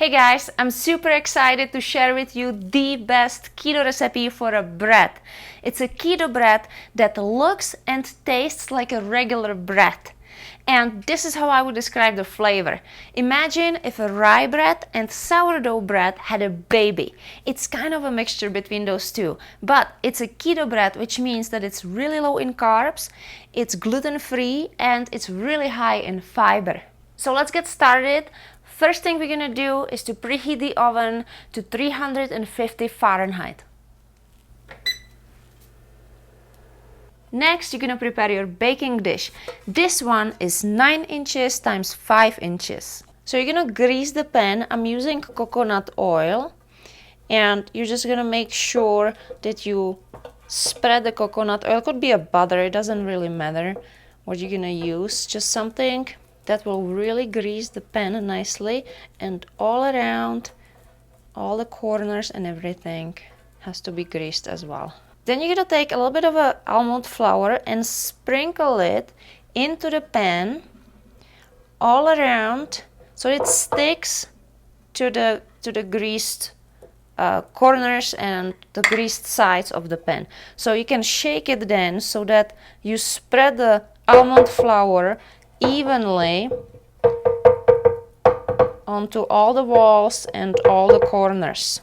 Hey guys, I'm super excited to share with you the best keto recipe for a bread. It's a keto bread that looks and tastes like a regular bread. And this is how I would describe the flavor. Imagine if a rye bread and sourdough bread had a baby. It's kind of a mixture between those two. But it's a keto bread, which means that it's really low in carbs, it's gluten-free, and it's really high in fiber. So let's get started. First thing we're gonna do is to preheat the oven to 350 Fahrenheit. Next, you're gonna prepare your baking dish. This one is 9 inches times 5 inches. So you're gonna grease the pan. I'm using coconut oil, and you're just gonna make sure that you spread the coconut oil. It could be a butter, it doesn't really matter what you're gonna use. Just something that will really grease the pan nicely, and all around, all the corners and everything has to be greased as well. Then you're gonna take a little bit of almond flour and sprinkle it into the pan all around so it sticks to the greased corners and the greased sides of the pan. So you can shake it then so that you spread the almond flour evenly onto all the walls and all the corners.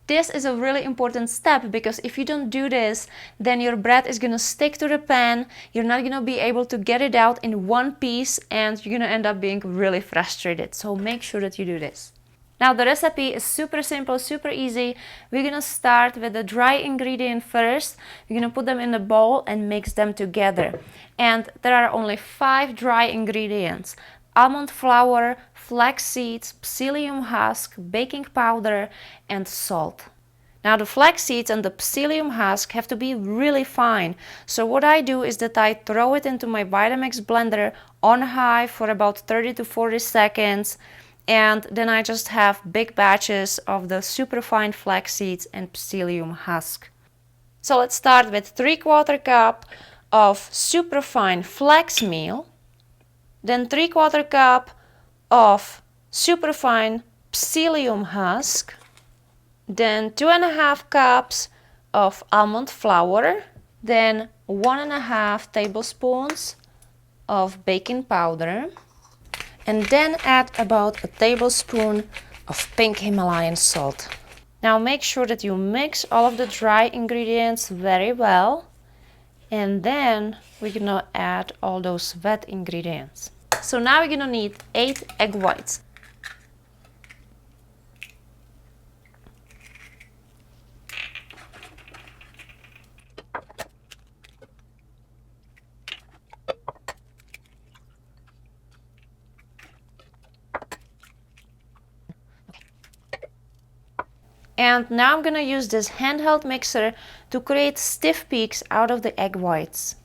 This is a really important step because if you don't do this, then your bread is gonna stick to the pan, you're not gonna be able to get it out in one piece, and you're gonna end up being really frustrated. So make sure that you do this. Now the recipe is super simple, super easy. We're gonna start with the dry ingredient first. We're gonna put them in a bowl and mix them together. And there are only 5 dry ingredients: almond flour, flax seeds, psyllium husk, baking powder, and salt. Now the flax seeds and the psyllium husk have to be really fine. So what I do is that I throw it into my Vitamix blender on high for about 30 to 40 seconds. And then I just have big batches of the superfine flax seeds and psyllium husk. So let's start with 3/4 cup of superfine flax meal, then 3/4 cup of superfine psyllium husk, then 2.5 cups of almond flour, then 1.5 tablespoons of baking powder, and then add about a tablespoon of pink Himalayan salt. Now make sure that you mix all of the dry ingredients very well, and then we're gonna add all those wet ingredients. So now we're gonna need 8 egg whites. And now I'm gonna use this handheld mixer to create stiff peaks out of the egg whites.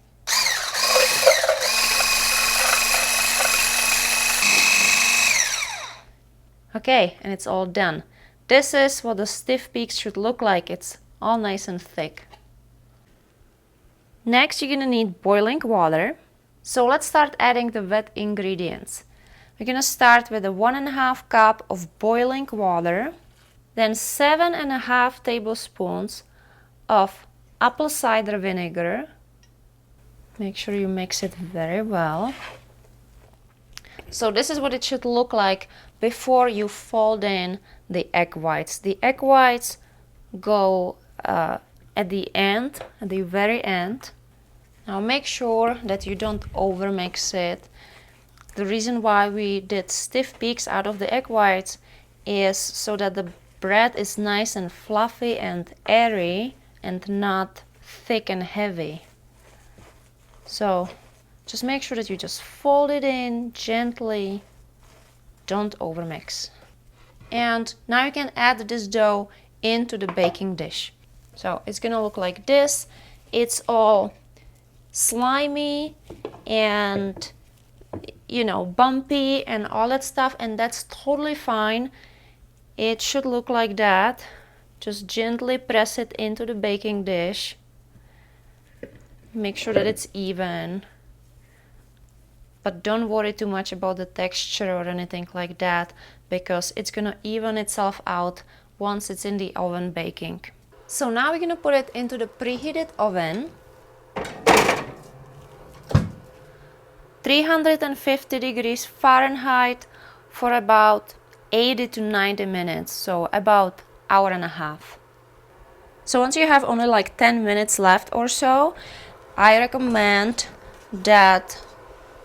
Okay, and it's all done. This is what the stiff peaks should look like. It's all nice and thick. Next, you're gonna need boiling water. So let's start adding the wet ingredients. We're gonna start with a 1.5 cup of boiling water. Then 7.5 tablespoons of apple cider vinegar. Make sure you mix it very well. So this is what it should look like before you fold in the egg whites. The egg whites go at the end, at the very end. Now make sure that you don't overmix it. The reason why we did stiff peaks out of the egg whites is so that the bread is nice and fluffy and airy and not thick and heavy. So just make sure that you just fold it in gently, don't overmix. And now you can add this dough into the baking dish. So it's gonna look like this. It's all slimy and, you know, bumpy and all that stuff, and that's totally fine. It should look like that. Just gently press it into the baking dish. Make sure that it's even. But don't worry too much about the texture or anything like that, because it's gonna even itself out once it's in the oven baking. So now we're gonna put it into the preheated oven. 350 degrees Fahrenheit for about 80 to 90 minutes, so about hour and a half. So once you have only like 10 minutes left or so, I recommend that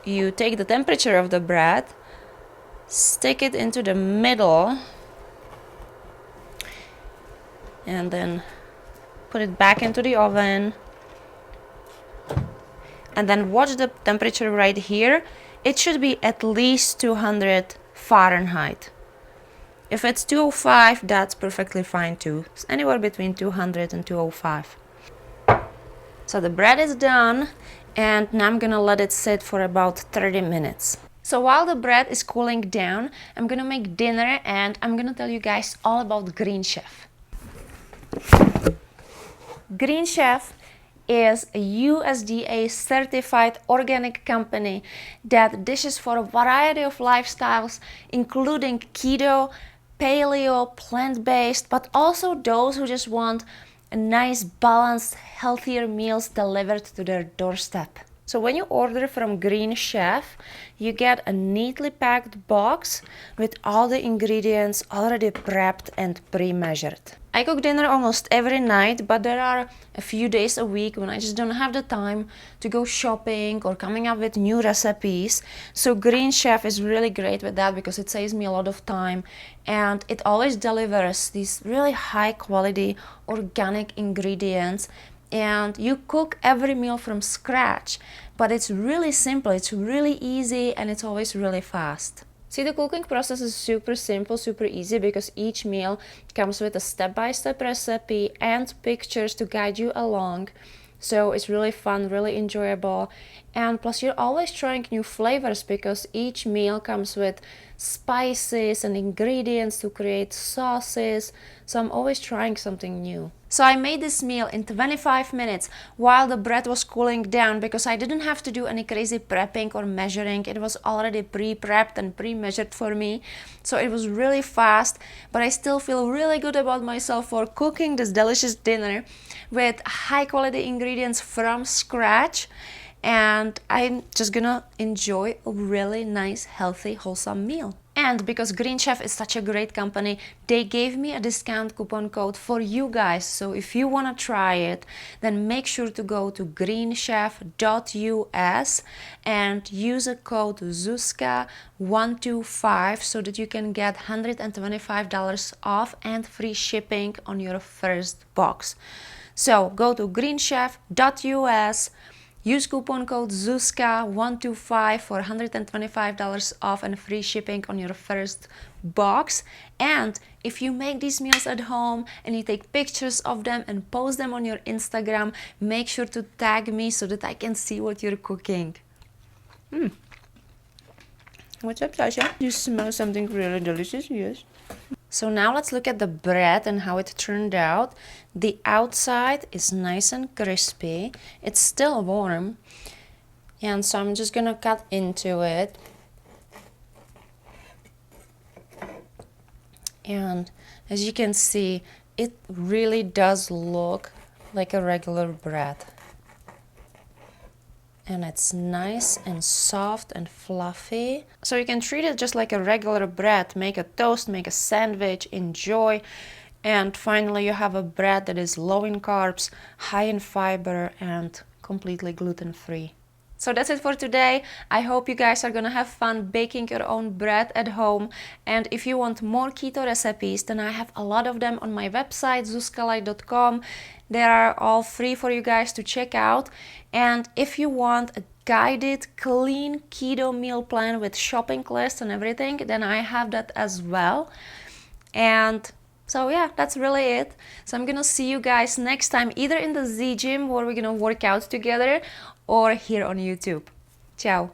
you take the temperature of the bread, stick it into the middle, and then put it back into the oven. And then watch the temperature right here. It should be at least 200 Fahrenheit. If it's 205, that's perfectly fine too. It's anywhere between 200 and 205. So the bread is done, and now I'm gonna let it sit for about 30 minutes. So while the bread is cooling down, I'm gonna make dinner, and I'm gonna tell you guys all about Green Chef. Green Chef is a USDA certified organic company that dishes for a variety of lifestyles, including keto, paleo, plant-based, but also those who just want a nice, balanced, healthier meals delivered to their doorstep. So when you order from Green Chef, you get a neatly packed box with all the ingredients already prepped and pre-measured. I cook dinner almost every night, but there are a few days a week when I just don't have the time to go shopping or coming up with new recipes. So Green Chef is really great with that because it saves me a lot of time, and it always delivers these really high quality organic ingredients. And you cook every meal from scratch, but it's really simple, it's really easy, and it's always really fast. See, the cooking process is super simple, super easy, because each meal comes with a step-by-step recipe and pictures to guide you along. So it's really fun, really enjoyable. And plus you're always trying new flavors because each meal comes with spices and ingredients to create sauces. So I'm always trying something new. So I made this meal in 25 minutes while the bread was cooling down because I didn't have to do any crazy prepping or measuring. It was already pre-prepped and pre-measured for me. So it was really fast, but I still feel really good about myself for cooking this delicious dinner with high quality ingredients from scratch. And I'm just gonna enjoy a really nice, healthy, wholesome meal. And because Green Chef is such a great company, they gave me a discount coupon code for you guys. So if you wanna try it, then make sure to go to greenchef.us and use a code Zuzka125 so that you can get $125 off and free shipping on your first box. So go to greenchef.us, use coupon code Zuzka125 for $125 off and free shipping on your first box. And if you make these meals at home and you take pictures of them and post them on your Instagram, make sure to tag me so that I can see what you're cooking. What's up, Sasha? You smell something really delicious? Yes. So now let's look at the bread and how it turned out. The outside is nice and crispy. It's still warm. And so I'm just gonna cut into it. And as you can see, it really does look like a regular bread. And it's nice and soft and fluffy. So you can treat it just like a regular bread. Make a toast, make a sandwich, enjoy. And finally you have a bread that is low in carbs, high in fiber, and completely gluten-free. So that's it for today. I hope you guys are gonna have fun baking your own bread at home. And if you want more keto recipes, then I have a lot of them on my website, zuzkalite.com. They are all free for you guys to check out. And if you want a guided, clean keto meal plan with shopping list and everything, then I have that as well. And so yeah, that's really it. So I'm gonna see you guys next time, either in the Z Gym where we're gonna work out together, or here on YouTube. Ciao!